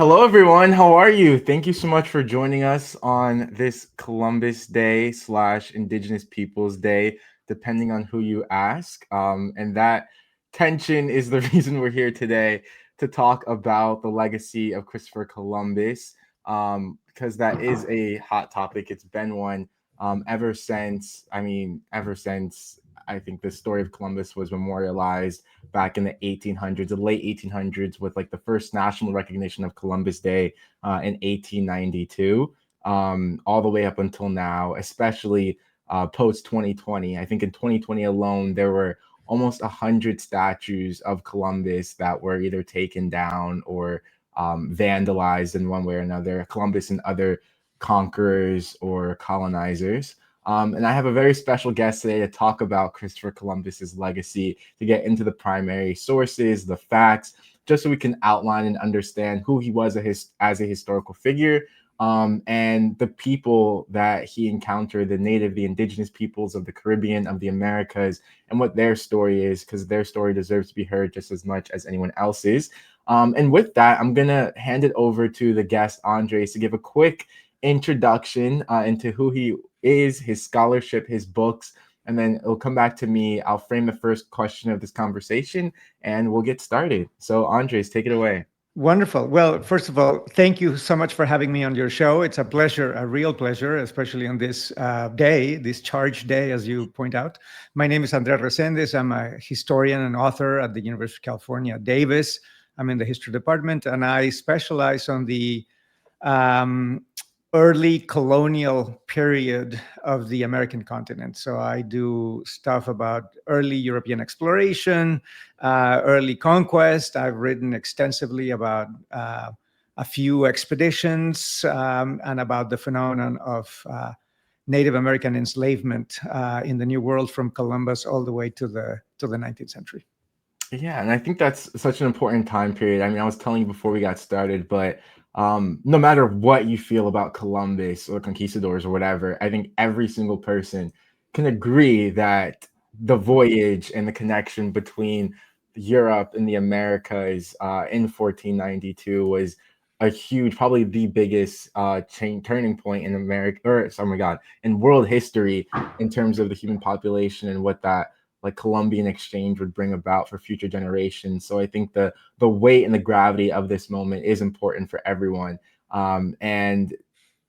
Hello, everyone. How are you? Thank you so much for joining us on this Columbus Day slash Indigenous Peoples Day, depending on who you ask. And that tension is the reason we're here today to talk about the legacy of Christopher Columbus, because that is a hot topic. It's been one ever since I think the story of Columbus was memorialized back in the 1800s, the late 1800s, with like the first national recognition of Columbus Day in 1892, all the way up until now, especially post 2020. I think in 2020 alone, there were almost 100 statues of Columbus that were either taken down or vandalized in one way or another. Columbus and other conquerors or colonizers. And I have a very special guest today to talk about Christopher Columbus's legacy, to get into the primary sources, the facts, just so we can outline and understand who he was as a historical figure, and the people that he encountered, the indigenous peoples of the Caribbean, of the Americas, and what their story is, because their story deserves to be heard just as much as anyone else's. And with that, I'm going to hand it over to the guest, Andres, to give a quick introduction into who he is, his scholarship, his books, and then it'll come back to me. I'll frame the first question of this conversation and we'll get started. So, Andres, take it away. Wonderful. Well, first of all, thank you so much for having me on your show. It's a pleasure, a real pleasure, especially on this day, this charged day, as you point out. My name is Andrés Reséndez. I'm a historian and author at the University of California, Davis. I'm in the history department, and I specialize on the um, early colonial period of the American continent. So I do stuff about early European exploration, early conquest. I've written extensively about a few expeditions and about the phenomenon of Native American enslavement in the New World from Columbus all the way to the 19th century. Yeah, and I think that's such an important time period. I mean, I was telling you before we got started, but no matter what you feel about Columbus or conquistadors or whatever, I think every single person can agree that the voyage and the connection between Europe and the Americas in 1492 was a huge, probably the biggest turning point in America, or oh my God, in world history in terms of the human population and what that like Columbian exchange would bring about for future generations. So I think the weight and the gravity of this moment is important for everyone. And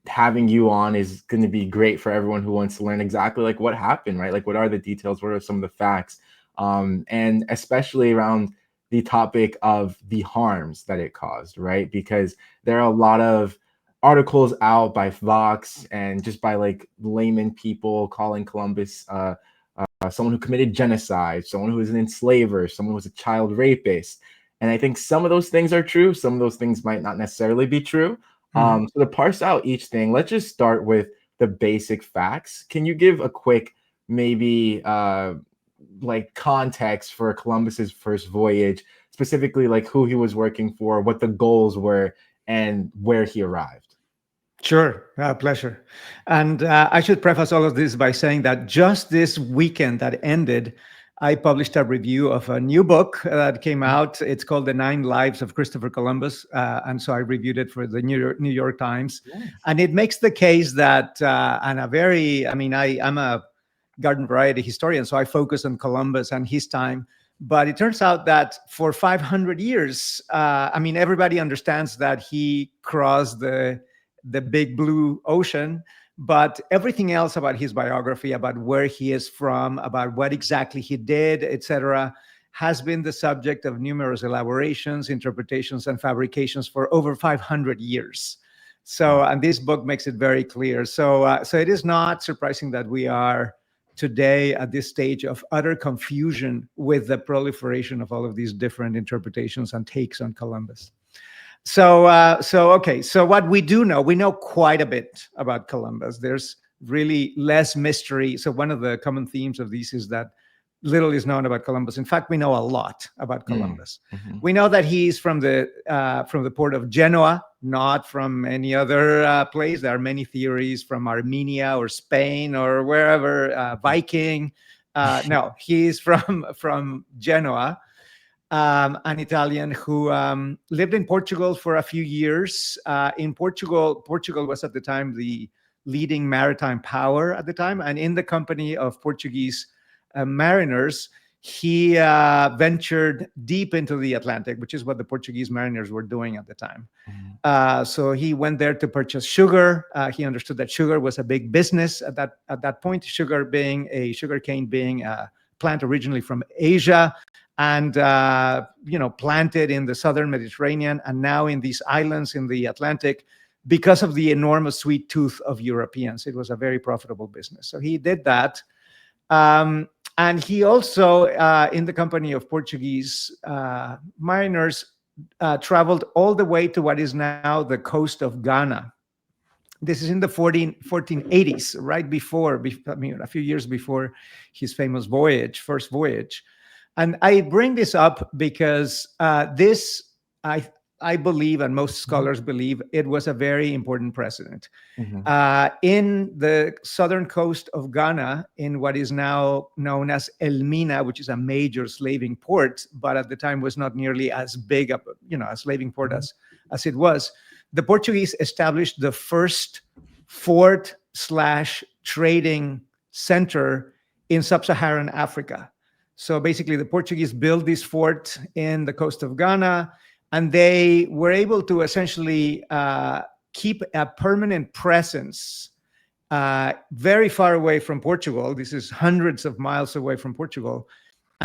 having you on is going to be great for everyone who wants to learn exactly like what happened, right? Like what are the details? What are some of the facts? And especially around the topic of the harms that it caused, right? Because there are a lot of articles out by Vox and just by like layman people calling Columbus someone who committed genocide, someone who was an enslaver, someone who was a child rapist. And I think some of those things are true. Some of those things might not necessarily be true. Mhm. So to parse out each thing, let's just start with the basic facts. Can you give a quick, maybe like context for Columbus's first voyage, specifically like who he was working for, what the goals were, and where he arrived? Sure, pleasure. And I should preface all of this by saying that just this weekend that ended, I published a review of a new book that came out. It's called The Nine Lives of Christopher Columbus. And so I reviewed it for the New York Times. Nice. And it makes the case that, and a very, I mean, I'm a garden variety historian, so I focus on Columbus and his time. But it turns out that for 500 years, I mean, everybody understands that he crossed the big blue ocean, but everything else about his biography, about where he is from, about what exactly he did, etc., has been the subject of numerous elaborations, interpretations, and fabrications for over 500 years. So, and this book makes it very clear. So it is not surprising that we are today at this stage of utter confusion with the proliferation of all of these different interpretations and takes on Columbus. So what we do know, we know quite a bit about Columbus. There's really less mystery. So one of the common themes of these is that little is known about Columbus. In fact, we know a lot about Columbus. Mm-hmm. We know that he's from the port of Genoa, not from any other place. There are many theories from Armenia or Spain or wherever, Viking. No, he's from Genoa. an Italian who lived in Portugal for a few years. In Portugal was at the time the leading maritime power at the time, and in the company of Portuguese mariners, he ventured deep into the Atlantic, which is what the Portuguese mariners were doing at the time. So he went there to purchase sugar. He understood that sugar was a big business at that point. Sugarcane being a plant originally from Asia, and planted in the southern Mediterranean, and now in these islands in the Atlantic, because of the enormous sweet tooth of Europeans. It was a very profitable business. So he did that. And he also, in the company of Portuguese mariners, traveled all the way to what is now the coast of Ghana. This is in the 1480s, right before, a few years before his famous first voyage. And I bring this up because I believe, and most scholars believe, it was a very important precedent. In the southern coast of Ghana, in what is now known as Elmina, which is a major slaving port, but at the time was not nearly as big a slaving port as it was, the Portuguese established the first fort/trading center in sub-Saharan Africa. So basically, the Portuguese built this fort in the coast of Ghana, and they were able to essentially keep a permanent presence very far away from Portugal. This is hundreds of miles away from Portugal.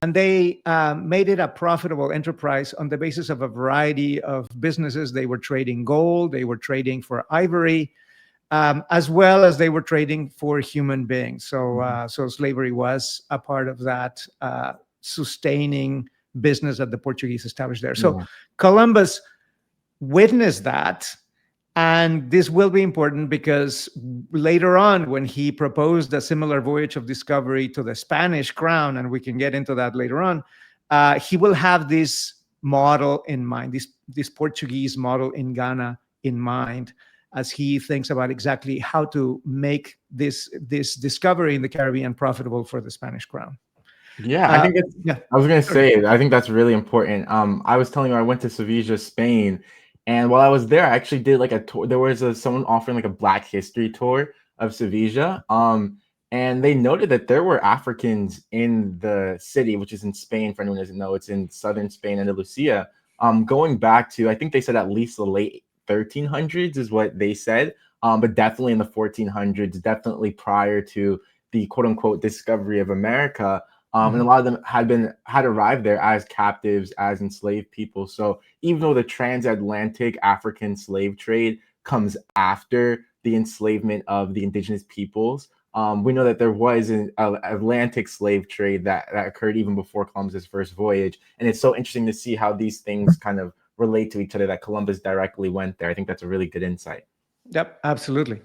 And they made it a profitable enterprise on the basis of a variety of businesses. They were trading gold, they were trading for ivory, as well as they were trading for human beings. So slavery was a part of that sustaining business that the Portuguese established there. So Columbus witnessed that, and this will be important because later on, when he proposed a similar voyage of discovery to the Spanish crown, and we can get into that later on, he will have this model in mind, this Portuguese model in Ghana in mind, as he thinks about exactly how to make this discovery in the Caribbean profitable for the Spanish crown. Yeah, I think it's, I was going to say, I think that's really important. I was telling you, I went to Sevilla, Spain, and while I was there, I actually did like a tour. There was someone offering like a Black History tour of Sevilla. And they noted that there were Africans in the city, which is in Spain. For anyone who doesn't know, it's in southern Spain, Andalusia. Going back to, I think they said at least the late 1300s is what they said, but definitely in the 1400s, definitely prior to the quote unquote discovery of America. And a lot of them had arrived there as captives, as enslaved people. So even though the transatlantic African slave trade comes after the enslavement of the indigenous peoples, we know that there was an Atlantic slave trade that occurred even before Columbus's first voyage. And it's so interesting to see how these things kind of relate to each other, that Columbus directly went there. I think that's a really good insight. Yep, absolutely.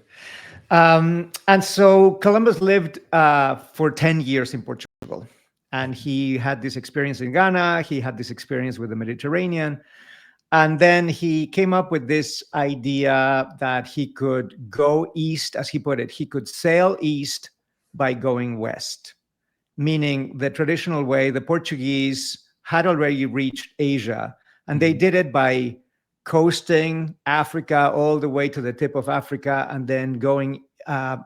And so Columbus lived for 10 years in Portugal. And he had this experience in Ghana. He had this experience with the Mediterranean. And then he came up with this idea that he could go east, as he put it. He could sail east by going west, meaning the traditional way. The Portuguese had already reached Asia, and they did it by coasting Africa all the way to the tip of Africa, and then going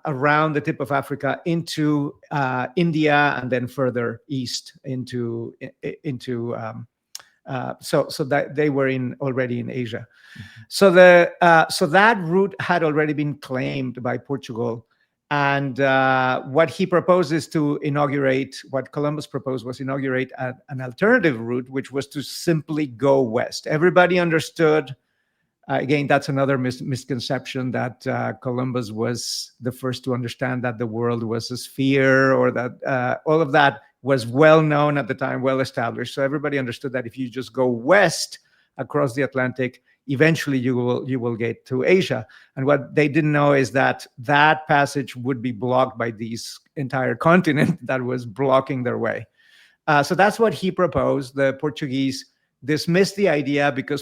around the tip of Africa into India, and then further east into so that they were already in Asia. So that route had already been claimed by Portugal, and what he proposes to inaugurate, what Columbus proposed was inaugurate an alternative route, which was to simply go west. Everybody understood. Again, that's another misconception, that Columbus was the first to understand that the world was a sphere, or that all of that was well known at the time, well established. So everybody understood that if you just go west across the Atlantic, eventually you will get to Asia. And what they didn't know is that passage would be blocked by this entire continent that was blocking their way. So that's what he proposed. The Portuguese dismissed the idea because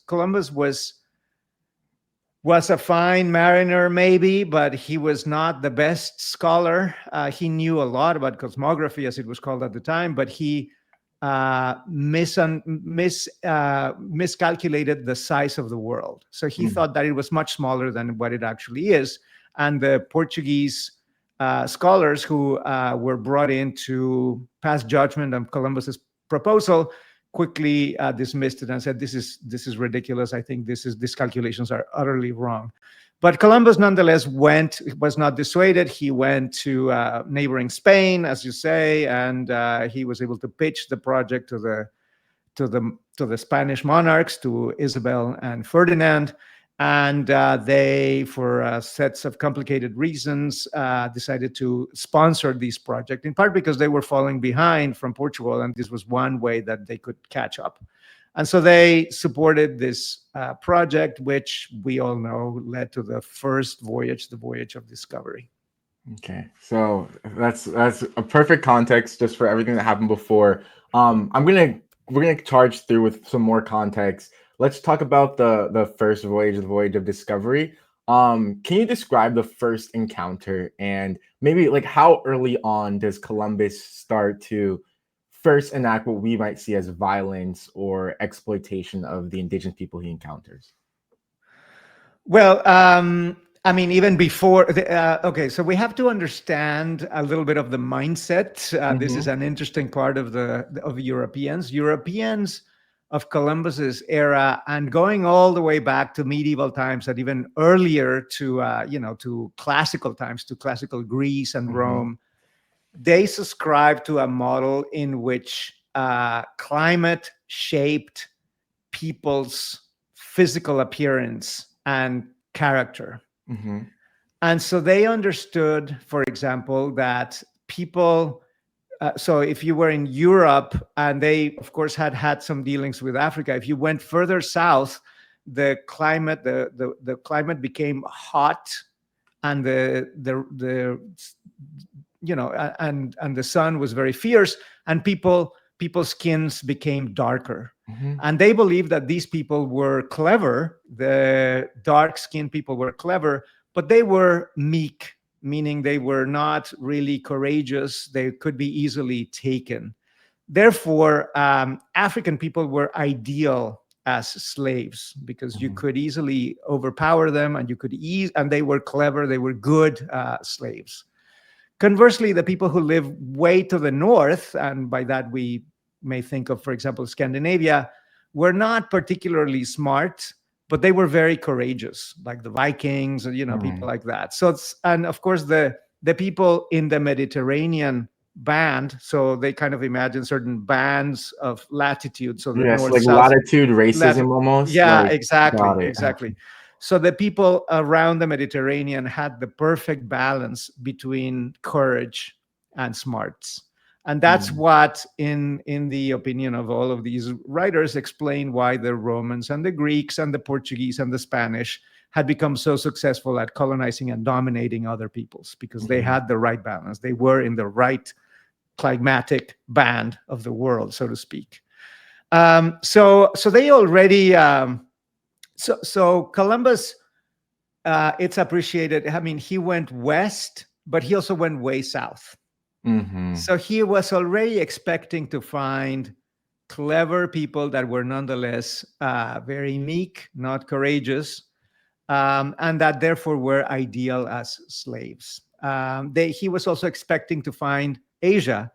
Columbus was a fine mariner, maybe, but he was not the best scholar. He knew a lot about cosmography, as it was called at the time, but he miscalculated the size of the world. So he thought that it was much smaller than what it actually is. And the Portuguese scholars who were brought in to pass judgment on Columbus's proposal quickly dismissed it and said, "This is ridiculous. I think these calculations are utterly wrong." But Columbus, nonetheless, was not dissuaded. He went to neighboring Spain, as you say, and he was able to pitch the project to the Spanish monarchs, to Isabel and Ferdinand. And they, for sets of complicated reasons, decided to sponsor this project, in part because they were falling behind from Portugal, and this was one way that they could catch up. And so they supported this project, which we all know led to the first voyage, the voyage of discovery. Okay, so that's a perfect context just for everything that happened before. We're gonna charge through with some more context. Let's talk about the first voyage, the voyage of discovery. Can you describe the first encounter, and maybe like how early on does Columbus start to first enact what we might see as violence or exploitation of the indigenous people he encounters? Well, I mean, even before, okay, so we have to understand a little bit of the mindset. This is an interesting part of Europeans. Europeans of Columbus's era, and going all the way back to medieval times, and even earlier to to classical times, to classical Greece and Rome, they subscribe to a model in which climate shaped people's physical appearance and character. And so they understood, for example, that people, so if you were in Europe, and they, of course, had some dealings with Africa, if you went further south, the climate became hot, and the sun was very fierce, and people's skins became darker. And they believed that these people were clever. The dark-skinned people were clever, but they were meek, meaning they were not really courageous. They could be easily taken. Therefore, African people were ideal as slaves, because you could easily overpower them, and and they were clever. They were good slaves. Conversely, the people who live way to the north, and by that we may think of, for example, Scandinavia, were not particularly smart, but they were very courageous, like the Vikings, and people like that. So, and of course, the people in the Mediterranean band, so they kind of imagine certain bands of latitude. So the north, like south, latitude racism almost. Yeah, like, exactly. So the people around the Mediterranean had the perfect balance between courage and smarts. And that's what, in the opinion of all of these writers, explain why the Romans and the Greeks and the Portuguese and the Spanish had become so successful at colonizing and dominating other peoples, because they had the right balance. They were in the right climatic band of the world, so to speak. So they already... So Columbus, it's appreciated. I mean, he went west, but he also went way south. So he was already expecting to find clever people that were nonetheless very meek, not courageous, and that therefore were ideal as slaves. He was also expecting to find Asia,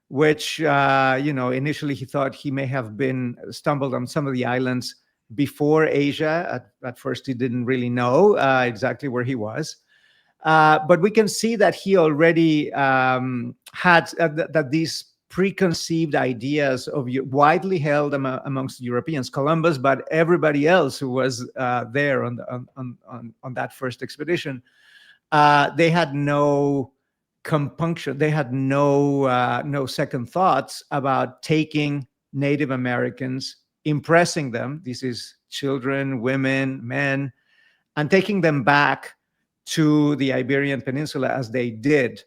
which, initially he thought he may have stumbled on some of the islands before Asia. At first, he didn't really know exactly where he was. But we can see that he already had that these preconceived ideas of widely held amongst Europeans, Columbus, but everybody else who was there on that first expedition, they had no compunction. They had no second thoughts about taking Native Americans, impressing them. This is children, women, men, and taking them back to the Iberian Peninsula as they did.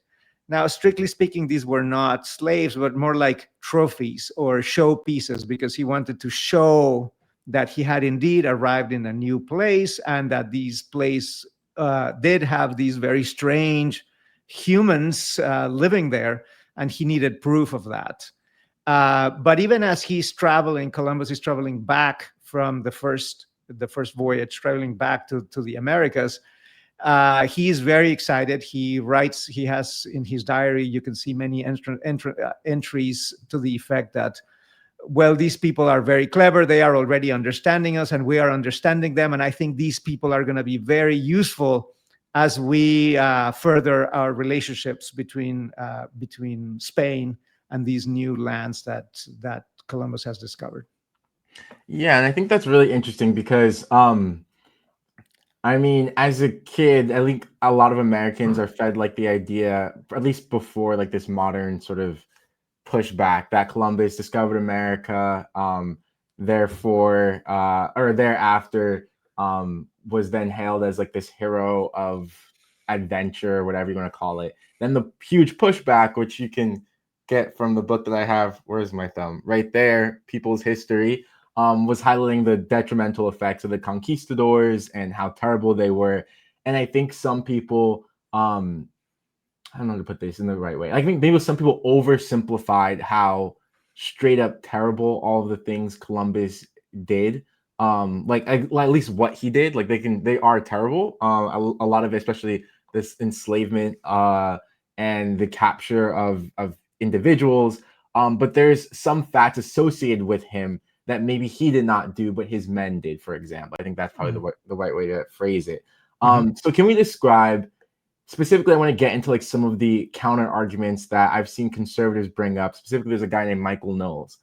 Now, strictly speaking, these were not slaves, but more like trophies or show pieces, because he wanted to show that he had indeed arrived in a new place, and that these place did have these very strange humans living there, and he needed proof of that. But even as he's traveling, Columbus is traveling back from the first voyage, traveling back to the Americas. He's very excited. He writes, he has in his diary, you can see many entries to the effect that, well, these people are very clever. They are already understanding us and we are understanding them. And I think these people are going to be very useful as we further our relationships between Spain and these new lands that Columbus has discovered. Yeah, and I think that's really interesting because I mean, as a kid, I think a lot of Americans are fed like the idea, at least before like this modern sort of pushback, that Columbus discovered America, therefore, or thereafter, was then hailed as like this hero of adventure, whatever you want to call it. Then the huge pushback, which you can get from the book that I have, where's my thumb? Right there, People's History, was highlighting the detrimental effects of the conquistadors and how terrible they were. And I think some people, I don't know how to put this in the right way. I think maybe some people oversimplified how straight up terrible all of the things Columbus did. Like at least what he did, like they are terrible. A lot of it, especially this enslavement, and the capture of individuals. But there's some facts associated with him that maybe he did not do, but his men did, for example. I think that's probably the right way to phrase it. So can we describe, specifically, I want to get into like some of the counter arguments that I've seen conservatives bring up. Specifically, there's a guy named Michael Knowles.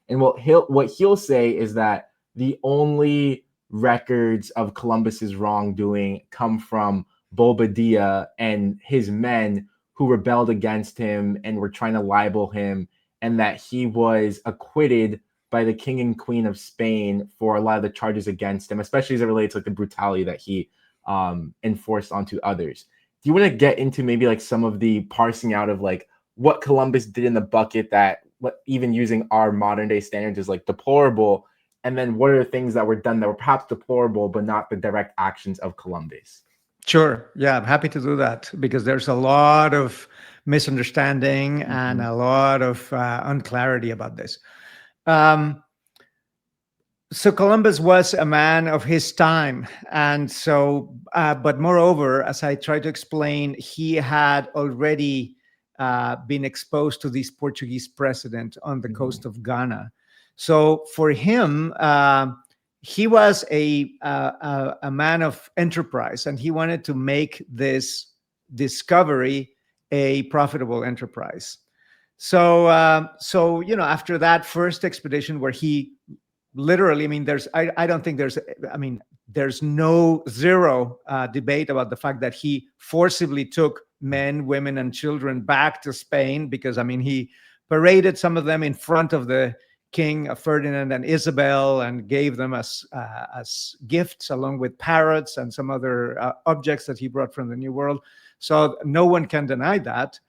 And what he'll say is that the only records of Columbus's wrongdoing come from Bobadilla and his men who rebelled against him and were trying to libel him, and that he was acquitted by the king and queen of Spain for a lot of the charges against him, especially as it relates to like the brutality that he enforced onto others. Do you want to get into maybe like some of the parsing out of like what Columbus did in the bucket that, even using our modern day standards, is like deplorable, and then what are the things that were done that were perhaps deplorable but not the direct actions of Columbus? Sure. Yeah, I'm happy to do that because there's a lot of misunderstanding and a lot of unclarity about this. So Columbus was a man of his time, and so, but moreover, as I try to explain, he had already been exposed to this Portuguese president on the coast of Ghana. So for him, he was a man of enterprise, and he wanted to make this discovery a profitable enterprise. So, after that first expedition, where he literally, I mean, I don't think there's zero debate about the fact that he forcibly took men, women, and children back to Spain, because, I mean, he paraded some of them in front of the King Ferdinand and Isabel and gave them as gifts, along with parrots and some other objects that he brought from the New World. So no one can deny that.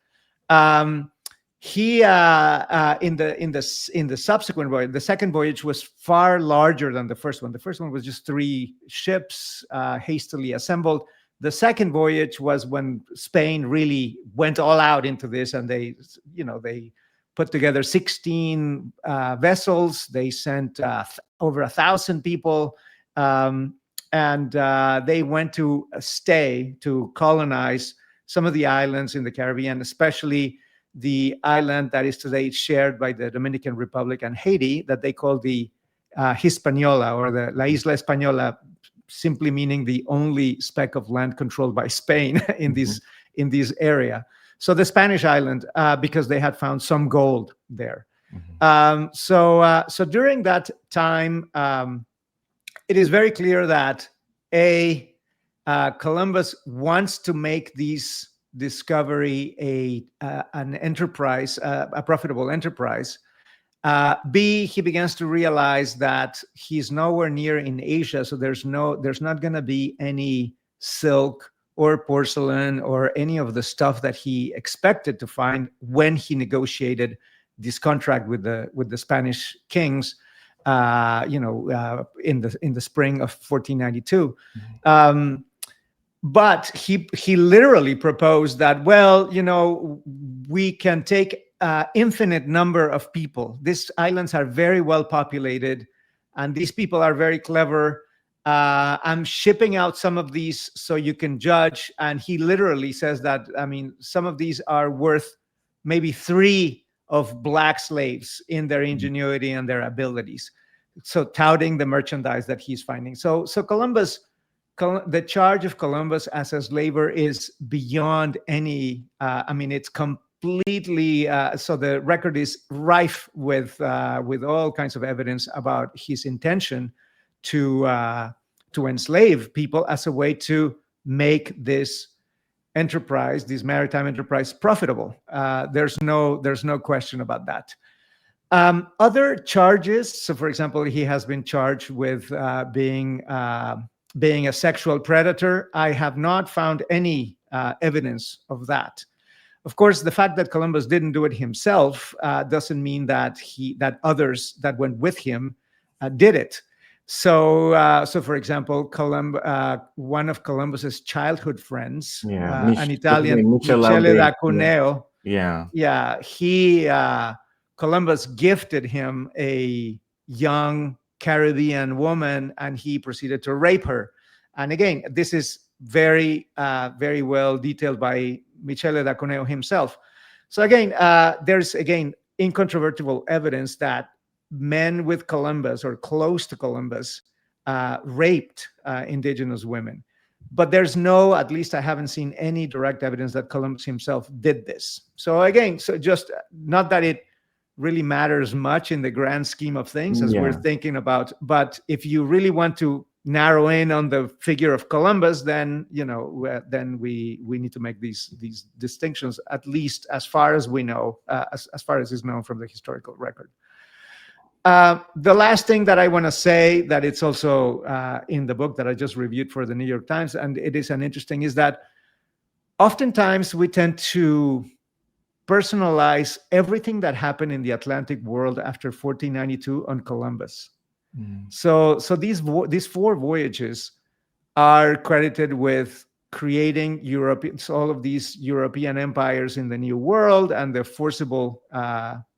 He in the subsequent voyage, the second voyage was far larger than the first one. The first one was just 3 ships hastily assembled. The second voyage was when Spain really went all out into this, and they put together 16 vessels. They sent over 1,000 people, and they went to colonize some of the islands in the Caribbean, especially the island that is today shared by the Dominican Republic and Haiti, that they call the Hispaniola, or the La Isla Española, simply meaning the only speck of land controlled by Spain in this area. So the Spanish island, because they had found some gold there. So during that time, it is very clear that Columbus wants to make these discovery an enterprise, a profitable enterprise. B, he begins to realize that he's nowhere near in Asia, so there's not going to be any silk or porcelain or any of the stuff that he expected to find when he negotiated this contract with the Spanish kings, in the spring of 1492. But he literally proposed that, well, we can take infinite number of people. These islands are very well populated, and these people are very clever. I'm shipping out some of these so you can judge. And he literally says that, I mean, some of these are worth maybe 3 of black slaves in their ingenuity and their abilities. So touting the merchandise that he's finding. So Columbus, the charge of Columbus as a slaver is beyond any, I mean, it's completely, so the record is rife with all kinds of evidence about his intention to enslave people as a way to make this enterprise, this maritime enterprise, profitable. There's no question about that. Other charges. So, for example, he has been charged with being a sexual predator. I have not found any evidence of that. Of course, the fact that Columbus didn't do it himself doesn't mean that others that went with him did it. So, for example, one of Columbus's childhood friends, an Italian, Michele da Cuneo, Columbus gifted him a young Caribbean woman, and he proceeded to rape her. And again, this is very well detailed by Michele da Cuneo himself. So again, there's incontrovertible evidence that men with Columbus or close to Columbus raped indigenous women. But there's at least I haven't seen any direct evidence that Columbus himself did this. So again, just not that it really matters much in the grand scheme of things as we're thinking about. But if you really want to narrow in on the figure of Columbus, then then we need to make these distinctions, at least as far as we know, as far as is known from the historical record. The last thing that I want to say, that it's also in the book that I just reviewed for the New York Times, and it is interesting, is that oftentimes we tend to personalize everything that happened in the Atlantic world after 1492 on Columbus. So these 4 voyages are credited with creating all of these European empires in the New World, and the forcible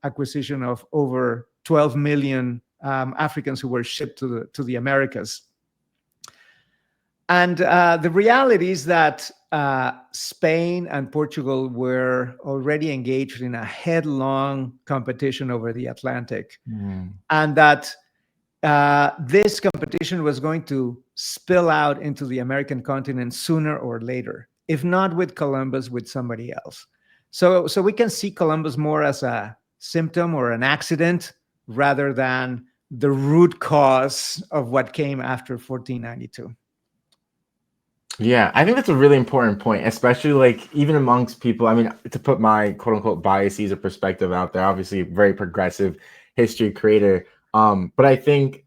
acquisition of over 12 million Africans who were shipped to the Americas. And the reality is that Spain and Portugal were already engaged in a headlong competition over the Atlantic, and that this competition was going to spill out into the American continent sooner or later, if not with Columbus, with somebody else. So we can see Columbus more as a symptom or an accident rather than the root cause of what came after 1492. Yeah, I think that's a really important point, especially like even amongst people. I mean, to put my quote unquote biases or perspective out there, obviously very progressive history creator. But I think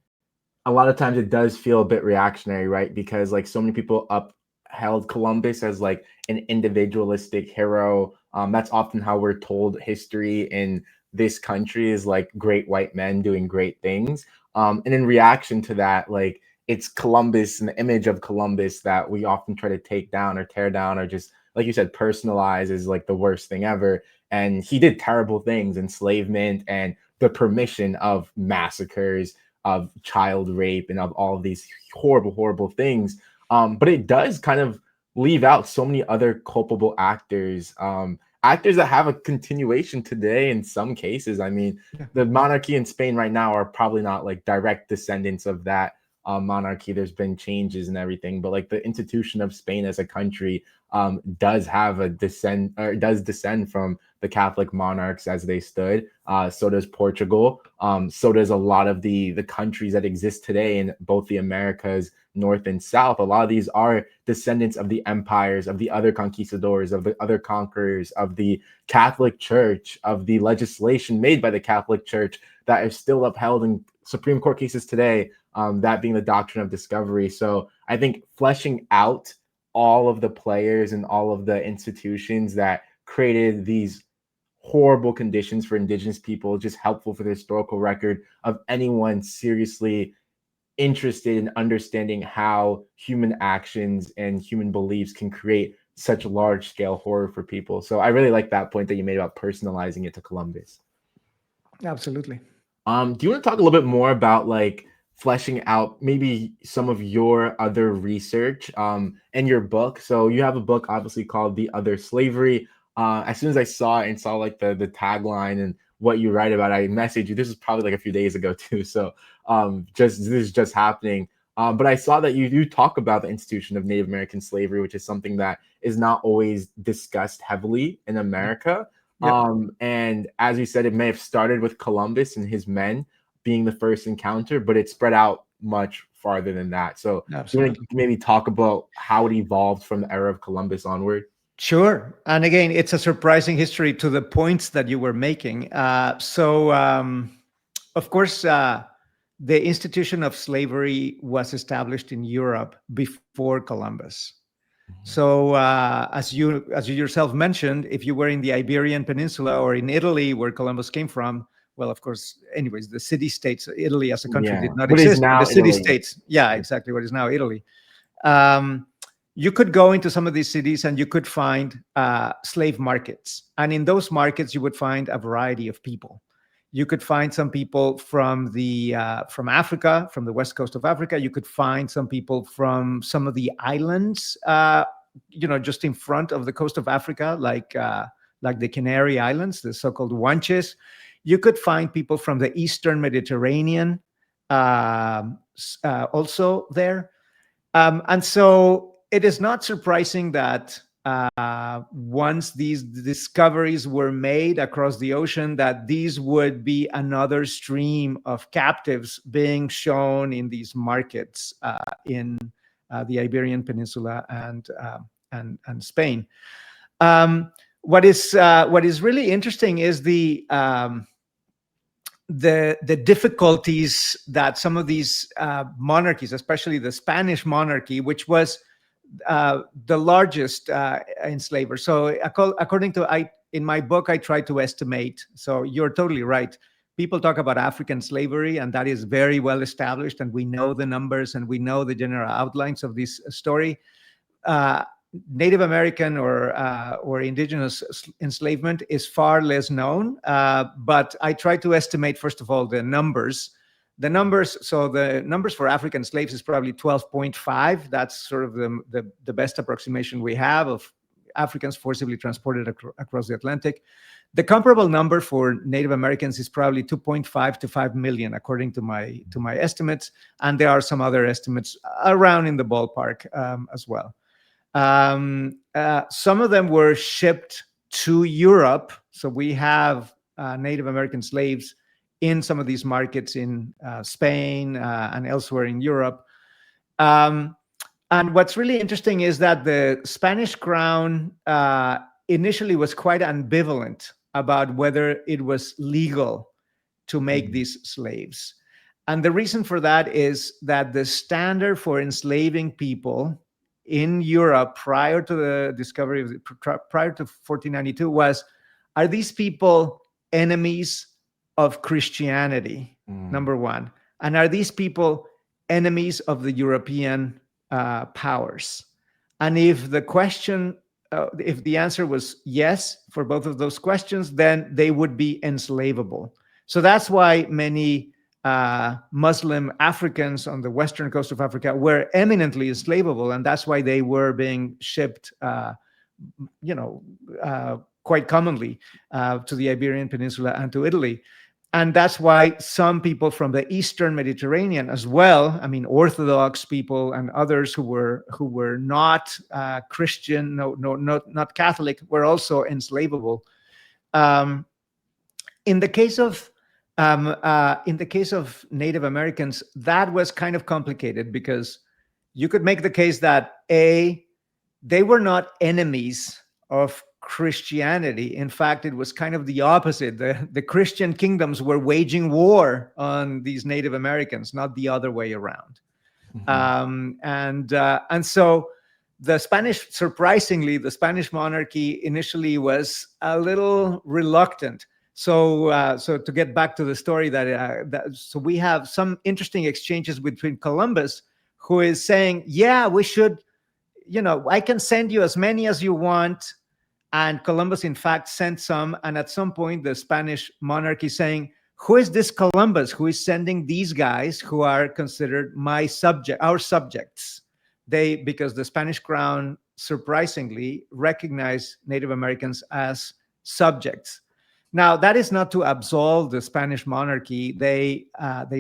a lot of times it does feel a bit reactionary, right? Because like so many people upheld Columbus as like an individualistic hero. That's often how we're told history in this country, is like great white men doing great things. And in reaction to that, like it's Columbus and the image of Columbus that we often try to take down or tear down, or just, like you said, personalize as like the worst thing ever. And he did terrible things, enslavement and the permission of massacres, of child rape, and of all of these horrible, horrible things. But it does kind of leave out so many other culpable actors, actors that have a continuation today in some cases. I mean, the monarchy in Spain right now are probably not like direct descendants of that monarchy. There's been changes and everything, but like the institution of Spain as a country does have a descend, or does descend from the Catholic monarchs as they stood. So does Portugal. So does a lot of the countries that exist today in both the Americas, North and South. A lot of these are descendants of the empires, of the other conquistadors, of the other conquerors, of the Catholic Church, of the legislation made by the Catholic Church that is still upheld in Supreme Court cases today, that being the doctrine of discovery. So I think fleshing out all of the players and all of the institutions that created these horrible conditions for indigenous people is just helpful for the historical record of anyone seriously interested in understanding how human actions and human beliefs can create such large scale horror for people. So I really like that point that you made about personalizing it to Columbus. Absolutely. Do you want to talk a little bit more about like fleshing out maybe some of your other research and your book? So you have a book obviously called The Other Slavery. As soon as I saw it and saw like the tagline and what you write about, I messaged you. This was probably like a few days ago too. So just this is just happening. But I saw that you do talk about the institution of Native American slavery, which is something that is not always discussed heavily in America. Yep. And as you said, it may have started with Columbus and his men being the first encounter, but it spread out much farther than that. So do you want to maybe talk about how it evolved from the era of Columbus onward? Sure. And again, it's a surprising history to the points that you were making. Of course, the institution of slavery was established in Europe before Columbus. So, as you yourself mentioned, if you were in the Iberian Peninsula or in Italy, where Columbus came from, well, of course, anyways, the city-states, Italy as a country did not exist. Now the city-states, exactly, what is now Italy. You could go into some of these cities and you could find slave markets. And in those markets, you would find a variety of people. You could find some people from Africa, from the west coast of Africa. You could find some people from some of the islands, just in front of the coast of Africa, like the Canary Islands, the so-called Wanches. You could find people from the Eastern Mediterranean also there. And so it is not surprising that once these discoveries were made across the ocean, that these would be another stream of captives being shown in these markets in the Iberian Peninsula and Spain. What is really interesting is the difficulties that some of these monarchies, especially the Spanish monarchy, which was the largest enslaver. So according to in my book, I try to estimate. So you're totally right. People talk about African slavery, and that is very well established, and we know the numbers and we know the general outlines of this story. Native American or indigenous enslavement is far less known, but I try to estimate, first of all, the numbers. So the numbers for African slaves is probably 12.5. That's sort of the best approximation we have of Africans forcibly transported across the Atlantic. The comparable number for Native Americans is probably 2.5 to 5 million, according to my estimates. And there are some other estimates around in the ballpark as well. Some of them were shipped to Europe. So we have Native American slaves in some of these markets in Spain and elsewhere in Europe. And what's really interesting is that the Spanish crown initially was quite ambivalent about whether it was legal to make these slaves. And the reason for that is that the standard for enslaving people in Europe prior to the discovery of prior to 1492 was, are these people enemies of Christianity, number one? And are these people enemies of the European powers? And if the answer was yes for both of those questions, then they would be enslavable. So that's why many Muslim Africans on the western coast of Africa were eminently enslavable, and that's why they were being shipped, quite commonly to the Iberian Peninsula and to Italy. And that's why some people from the Eastern Mediterranean as well, I mean, Orthodox people and others who were not Christian, not Catholic, were also enslavable. In the case of Native Americans, that was kind of complicated because you could make the case that they were not enemies of Christianity. In fact, it was kind of the opposite. The Christian kingdoms were waging war on these Native Americans, not the other way around. And so surprisingly, the Spanish monarchy initially was a little reluctant. So to get back to the story, so we have some interesting exchanges between Columbus, who is saying, yeah, we should I can send you as many as you want. And Columbus, in fact, sent some. And at some point, the Spanish monarchy saying, who is this Columbus who is sending these guys who are considered our subjects? Because the Spanish crown surprisingly recognized Native Americans as subjects. Now, that is not to absolve the Spanish monarchy. They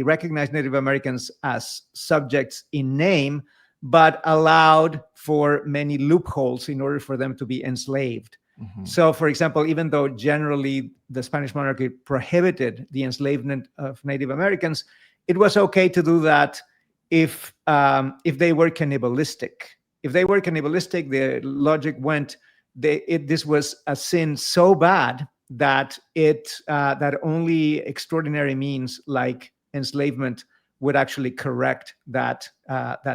recognize Native Americans as subjects in name, but allowed for many loopholes in order for them to be enslaved. Mhm. So, for example, even though generally the Spanish monarchy prohibited the enslavement of Native Americans, it was okay to do that if they were cannibalistic. If they were cannibalistic, the logic went, this was a sin so bad that that only extraordinary means like enslavement would actually correct that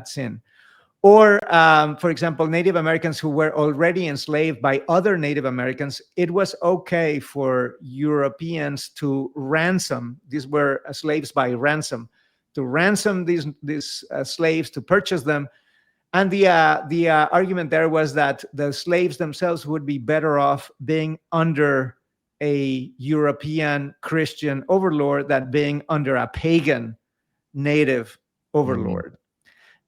sin. Or, for example, Native Americans who were already enslaved by other Native Americans, it was okay for Europeans to ransom. These were slaves by ransom, to ransom these slaves, to purchase them. And the argument there was that the slaves themselves would be better off being under a European Christian overlord than being under a pagan native overlord.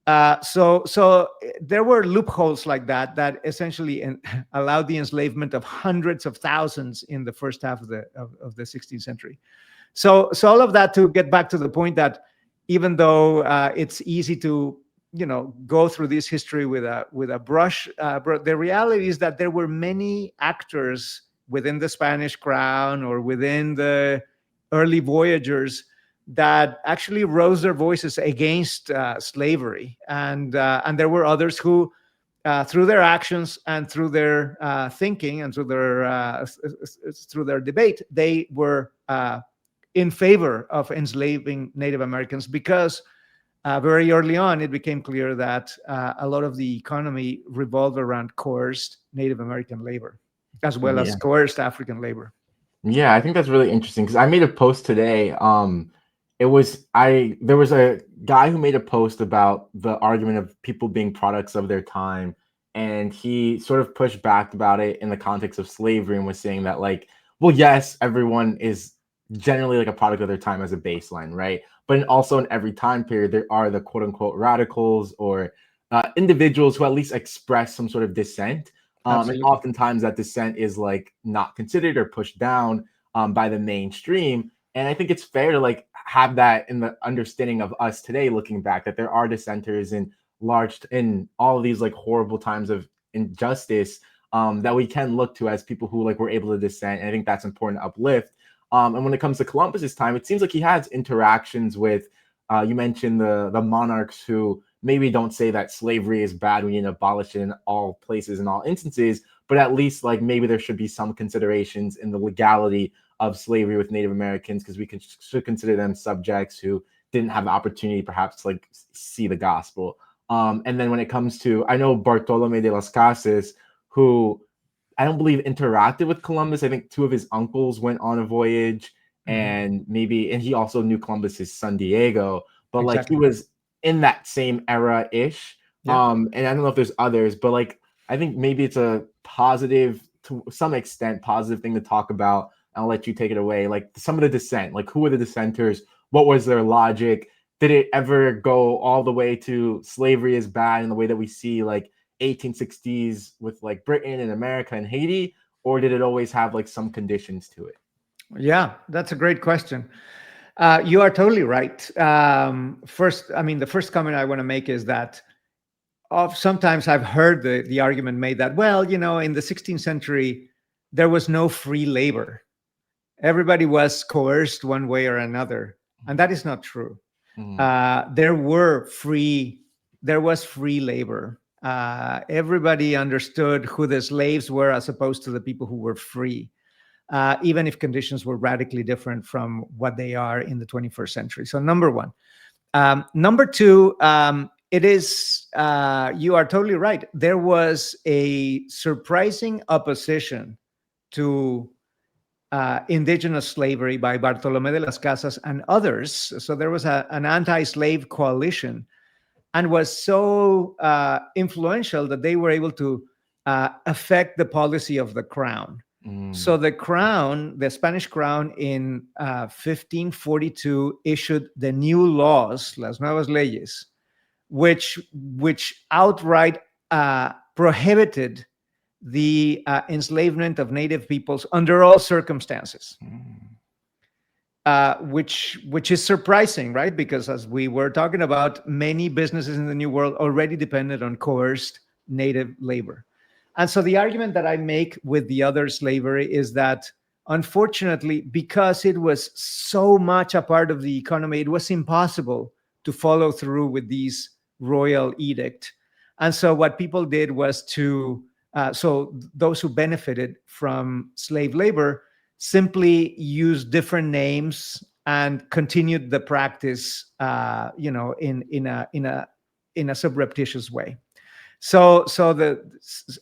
Mhm. So there were loopholes like that essentially allowed the enslavement of hundreds of thousands in the first half of the 16th century. So all of that to get back to the point that even though it's easy to go through this history with a brush, the reality is that there were many actors within the Spanish crown or within the early voyagers that actually rose their voices against slavery, and there were others who, through their actions and through their thinking and through their debate, they were in favor of enslaving Native Americans because very early on it became clear that a lot of the economy revolved around coerced Native American labor, as well as Yeah. coerced African labor. Yeah, I think that's really interesting because I made a post today. There was a guy who made a post about the argument of people being products of their time, and he sort of pushed back about it in the context of slavery and was saying that, like, well, yes, everyone is generally like a product of their time as a baseline, right? But also in every time period, there are the quote unquote radicals or individuals who at least express some sort of dissent. And Absolutely. oftentimes that dissent is like not considered or pushed down by the mainstream. And I think it's fair to like have that in the understanding of us today, looking back, that there are dissenters in all of these like horrible times of injustice that we can look to as people who like were able to dissent. And I think that's important to uplift. And when it comes to Columbus's time, it seems like he has interactions with, you mentioned the monarchs who maybe don't say that slavery is bad, we need to abolish it in all places, in all instances, but at least like maybe there should be some considerations in the legality of slavery with Native Americans, because we should consider them subjects who didn't have the opportunity perhaps to like see the gospel. And then when it comes to, I know Bartolome de las Casas, who I don't believe interacted with Columbus. I think two of his uncles went on a voyage, and he also knew Columbus's son Diego, but like Exactly. he was in that same era ish. Yeah. And I don't know if there's others, but like I think maybe it's a positive, to some extent, positive thing to talk about. I'll let you take it away. Like some of the dissent, like who were the dissenters? What was their logic? Did it ever go all the way to slavery is bad in the way that we see like 1860s with like Britain and America and Haiti, or did it always have like some conditions to it? Yeah, that's a great question. You are totally right. First, I mean, the first comment I want to make is that sometimes I've heard the argument made that, well, in the 16th century, there was no free labor. Everybody was coerced one way or another. And that is not true. Mm-hmm. There was free labor. Everybody understood who the slaves were as opposed to the people who were free, even if conditions were radically different from what they are in the 21st century. So number one. Number two, it is, you are totally right. There was a surprising opposition to indigenous slavery by Bartolome de las Casas and others. So there was an anti-slave coalition. and was so influential that they were able to affect the policy of the crown. So the crown, the Spanish crown, in 1542 issued the new laws, las nuevas leyes, which outright prohibited the enslavement of native peoples under all circumstances. Which is surprising, right? Because as we were talking about, many businesses in the New World already depended on coerced native labor. And so the argument that I make with the other slavery is that, unfortunately, because it was so much a part of the economy, it was impossible to follow through with these royal edict. And so what people did was to, so those who benefited from slave labor simply used different names and continued the practice, in a subreptitious way.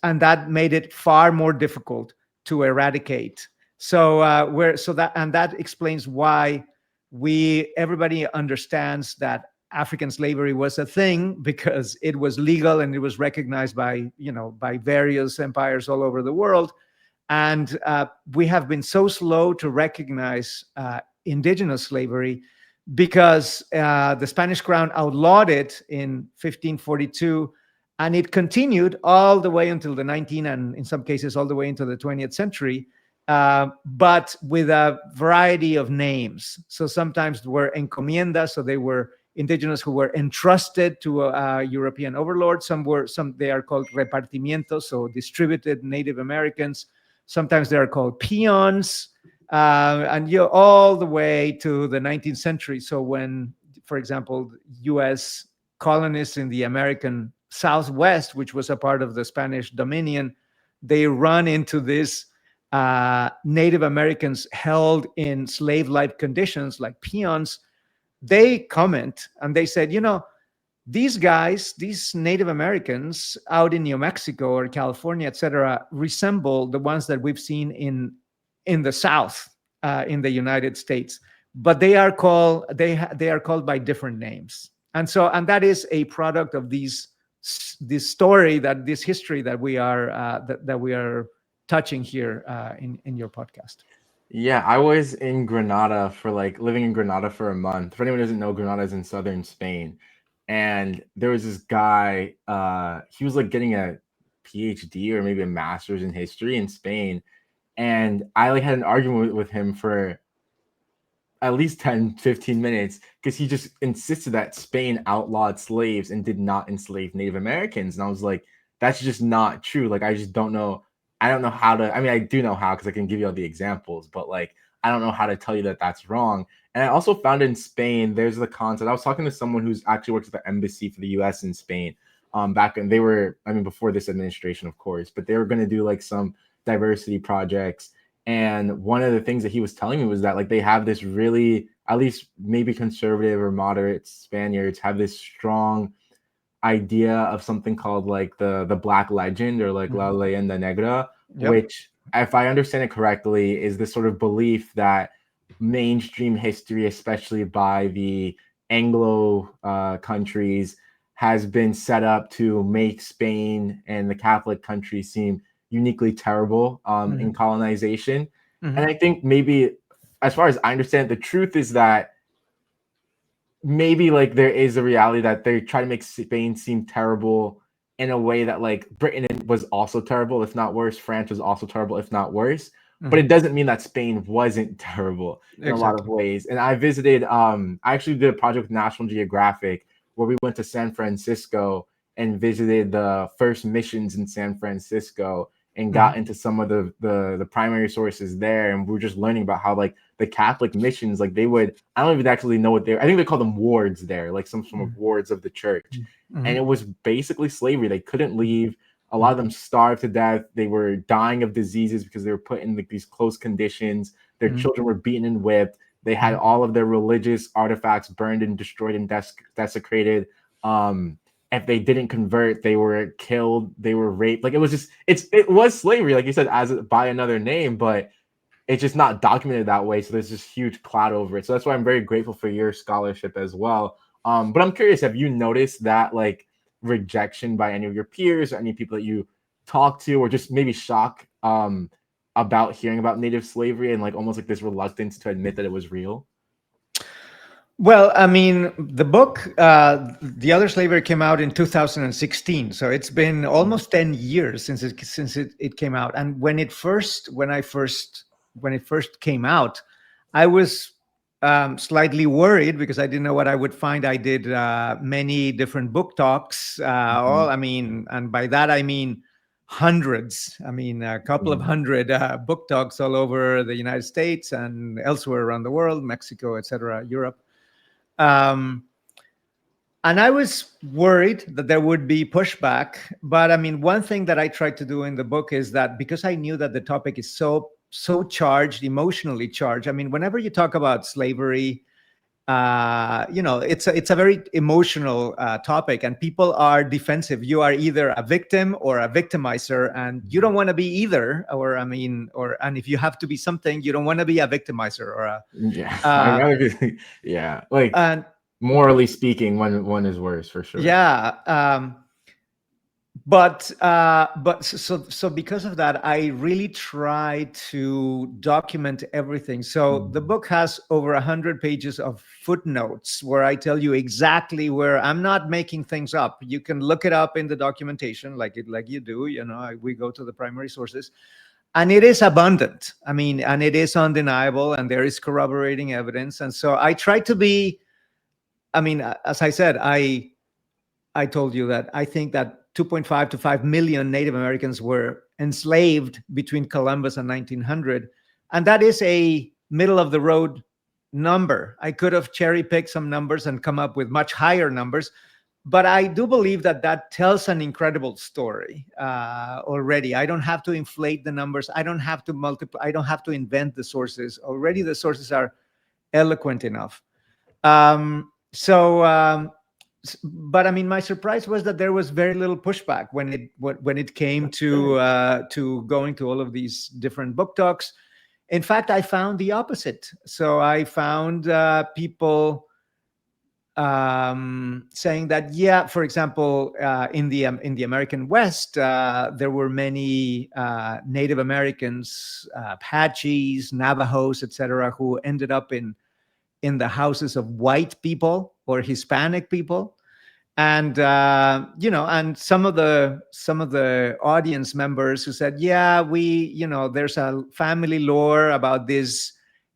And that made it far more difficult to eradicate. That explains why everybody understands that African slavery was a thing, because it was legal and it was recognized by various empires all over the world. And we have been so slow to recognize indigenous slavery because the Spanish crown outlawed it in 1542, and it continued all the way until the 19th, and in some cases all the way into the 20th century, but with a variety of names. So sometimes there were encomiendas, so they were indigenous who were entrusted to a European overlord. Some they are called repartimientos, so distributed Native Americans. Sometimes they are called peons, and all the way to the 19th century. So when, for example, U.S. colonists in the American Southwest, which was a part of the Spanish Dominion, they run into this Native Americans held in slave-like conditions like peons. They comment and they said, these guys, these Native Americans out in New Mexico or California, etc., resemble the ones that we've seen in the South in the United States, but they are called by different names. And that is a product of this story, this history that we are touching here in your podcast. Yeah, I was in Granada living in Granada for a month. For anyone who doesn't know, Granada is in southern Spain. And there was this guy, he was getting a PhD or maybe a master's in history in Spain. And I had an argument with him for at least 10, 15 minutes because he just insisted that Spain outlawed slaves and did not enslave Native Americans. And I was like, that's just not true. I just don't know. I don't know how to, I do know how, because I can give you all the examples, but I don't know how to tell you that that's wrong. And I also found in Spain, there's the concept. I was talking to someone who's actually works at the embassy for the US in Spain. Back when they were, before this administration, of course, but they were going to do some diversity projects. And one of the things that he was telling me was that they have this really, at least maybe conservative or moderate Spaniards have this strong idea of something called the Black Legend or la leyenda negra, yep. Which, if I understand it correctly, is this sort of belief that mainstream history, especially by the Anglo countries, has been set up to make Spain and the Catholic countries seem uniquely terrible in colonization. And I think maybe, as far as I understand, the truth is that maybe there is a reality that they try to make Spain seem terrible in a way that Britain was also terrible, if not worse. France was also terrible, if not worse. But it doesn't mean that Spain wasn't terrible in a lot of ways. And I visited, I actually did a project with National Geographic where we went to San Francisco and visited the first missions in San Francisco and got into some of the primary sources there. And we were just learning about how the Catholic missions, they would, I don't even actually know what I think they call them wards there, some form of wards of the church. And it was basically slavery. They couldn't leave. A lot of them starved to death. They were dying of diseases because they were put in these close conditions. Their children were beaten and whipped. They had all of their religious artifacts burned and destroyed and desecrated. If they didn't convert, they were killed. They were raped. It was slavery, like you said, by another name, but it's just not documented that way. So there's this huge cloud over it. So that's why I'm very grateful for your scholarship as well But I'm curious, have you noticed that like rejection by any of your peers or any people that you talk to, or just maybe shock about hearing about native slavery and like almost like this reluctance to admit that it was real? Well, I mean, the book, The Other Slavery, came out in 2016, so it's been almost 10 years since it came out. And when it first came out, I was slightly worried because I didn't know what I would find. I did many different book talks. I mean, and by that I mean hundreds. I mean, a couple of hundred book talks all over the United States and elsewhere around the world, Mexico, etc., Europe. And I was worried that there would be pushback. But I mean, one thing that I tried to do in the book is that because I knew that the topic is so charged, emotionally charged. I mean, whenever you talk about slavery, it's a very emotional topic, and people are defensive. You are either a victim or a victimizer, and you don't want to be either. And if you have to be something, you don't want to be a victimizer or a I'd rather be, like, and morally speaking, one is worse for sure. But because of that, I really try to document everything. So the book has over 100 pages of footnotes where I tell you exactly where I'm not making things up. You can look it up in the documentation like you do. We go to the primary sources, and it is abundant. I mean, and it is undeniable, and there is corroborating evidence. And so I try to be. I mean, as I said, I told you that I think that 2.5 to 5 million Native Americans were enslaved between Columbus and 1900. And that is a middle of the road number. I could have cherry picked some numbers and come up with much higher numbers. But I do believe that tells an incredible story already. I don't have to inflate the numbers. I don't have to multiply. I don't have to invent the sources. Already the sources are eloquent enough. But I mean, my surprise was that there was very little pushback when it came to going to all of these different book talks. In fact, I found the opposite. So I found people saying that, yeah, for example, in the American West, there were many Native Americans, Apaches, Navajos, etc., who ended up in the houses of white people or Hispanic people. And and some of the audience members who said, yeah, there's a family lore about this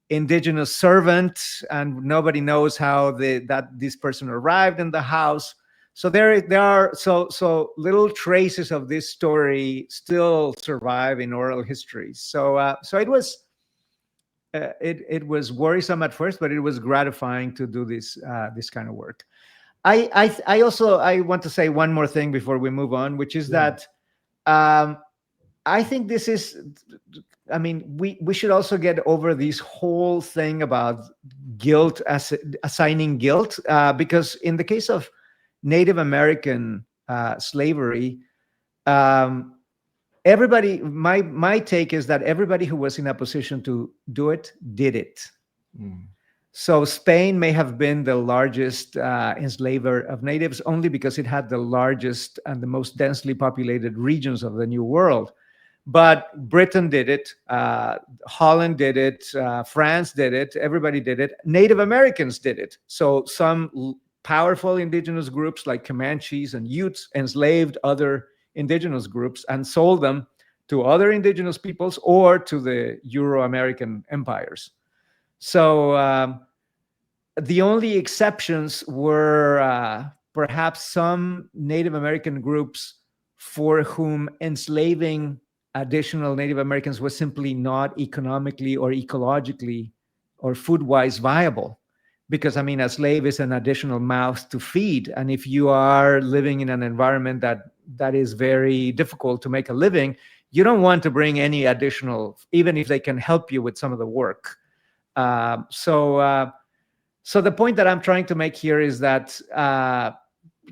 indigenous servant, and nobody knows how this person arrived in the house. So there are so little traces of this story still survive in oral history. So it was worrisome at first, but it was gratifying to do this kind of work. I also want to say one more thing before we move on, which is that I think this is. I mean, we should also get over this whole thing about guilt, assigning guilt, because in the case of Native American slavery, everybody. My take is that everybody who was in a position to do it did it. So Spain may have been the largest enslaver of natives only because it had the largest and the most densely populated regions of the New World. But Britain did it, Holland did it, France did it, everybody did it. Native Americans did it. So some powerful indigenous groups like Comanches and Utes enslaved other indigenous groups and sold them to other indigenous peoples or to the Euro-American empires. So the only exceptions were perhaps some Native American groups for whom enslaving additional Native Americans was simply not economically or ecologically or food-wise viable. Because, I mean, a slave is an additional mouth to feed. And if you are living in an environment that is very difficult to make a living, you don't want to bring any additional, even if they can help you with some of the work. So the point that I'm trying to make here is that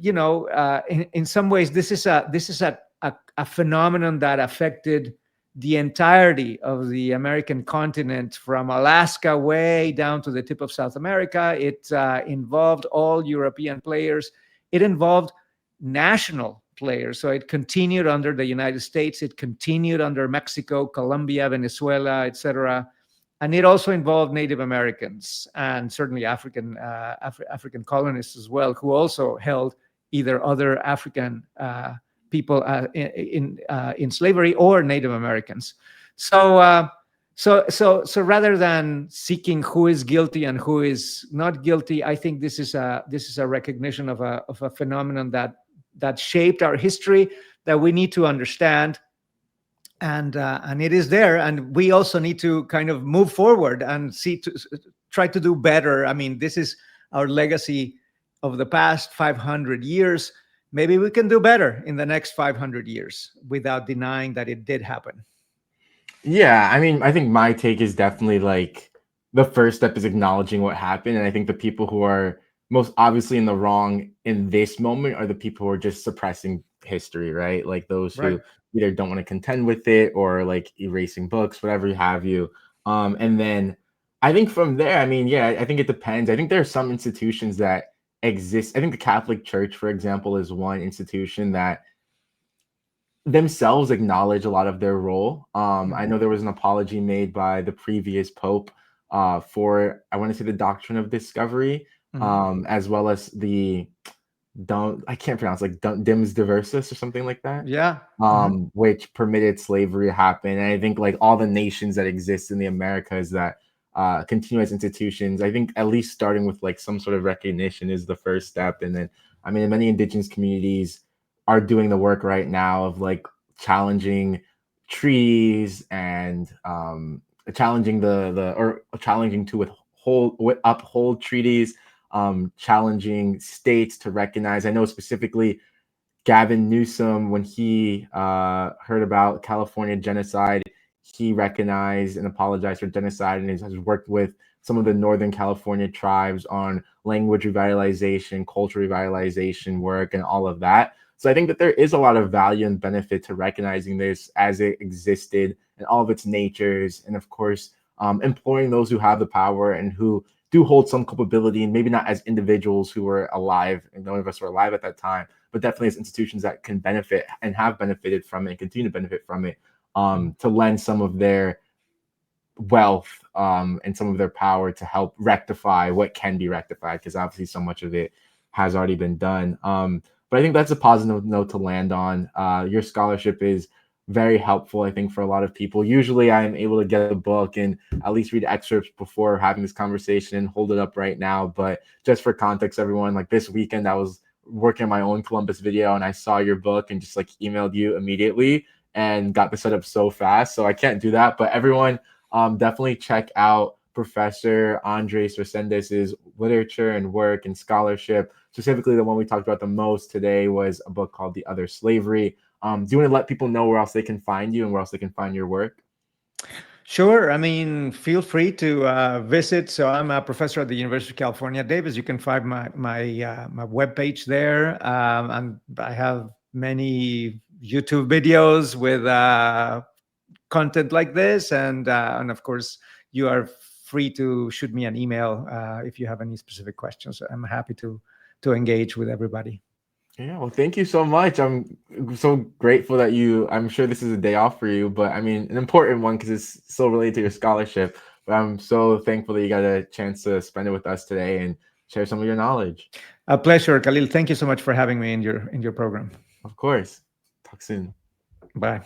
in some ways this is a phenomenon that affected the entirety of the American continent from Alaska way down to the tip of South America. It involved all European players. It involved national players. So it continued under the United States. It continued under Mexico, Colombia, Venezuela, etc. And it also involved Native Americans and certainly African colonists as well, who also held either other African people in slavery or Native Americans. So rather than seeking who is guilty and who is not guilty, I think this is a recognition of a phenomenon that shaped our history, that we need to understand, and it is there, and we also need to kind of move forward and try to do better. I mean, this is our legacy of the past 500 years. Maybe we can do better in the next 500 years without denying that it did happen. Yeah, I mean, I think my take is definitely like the first step is acknowledging what happened. And I think the people who are most obviously in the wrong in this moment are the people who are just suppressing history, right? Like those Right. who either don't want to contend with it or like erasing books, whatever have you. And then I think from there, I mean, yeah, I think it depends. I think there are some institutions that exist. I think the Catholic Church, for example, is one institution that themselves acknowledge a lot of their role. I know there was an apology made by the previous pope for, I want to say, the doctrine of discovery, as well as the don't I can't pronounce, like, don't dims diversus or something like that. Yeah. Which permitted slavery to happen. And I think like all the nations that exist in the Americas that continue as institutions, I think at least starting with like some sort of recognition is the first step. And then, I mean, many indigenous communities are doing the work right now of like challenging treaties and challenging or challenging to uphold treaties, challenging states to recognize. I know specifically Gavin Newsom, when he heard about California genocide, he recognized and apologized for genocide, and has worked with some of the Northern California tribes on language revitalization, culture revitalization work, and all of that. So I think that there is a lot of value and benefit to recognizing this as it existed and all of its natures, and of course, employing those who have the power and who do hold some culpability, and maybe not as individuals who were alive, and none of us were alive at that time, but definitely as institutions that can benefit and have benefited from it and continue to benefit from it, to lend some of their wealth and some of their power to help rectify what can be rectified, because obviously so much of it has already been done. But I think that's a positive note to land on. Your scholarship is very helpful, I think, for a lot of people. Usually I'm able to get a book and at least read excerpts before having this conversation and hold it up right now. But just for context, everyone, like this weekend I was working on my own Columbus video and I saw your book and just like emailed you immediately and got the setup so fast. So I can't do that. But everyone, definitely check out Professor Andrés Reséndez's literature and work and scholarship. Specifically, the one we talked about the most today was a book called The Other Slavery. Do you want to let people know where else they can find you and where else they can find your work? Sure. I mean, feel free to visit. So I'm a professor at the University of California, Davis. You can find my webpage there, and I have many YouTube videos with content like this, and of course, you are free to shoot me an email if you have any specific questions. I'm happy to engage with everybody. Yeah, well, thank you so much. I'm so grateful that I'm sure this is a day off for you, but I mean, an important one because it's so related to your scholarship. But I'm so thankful that you got a chance to spend it with us today and share some of your knowledge. A pleasure, Khalil. Thank you so much for having me in your program. Of course. Talk soon. Bye.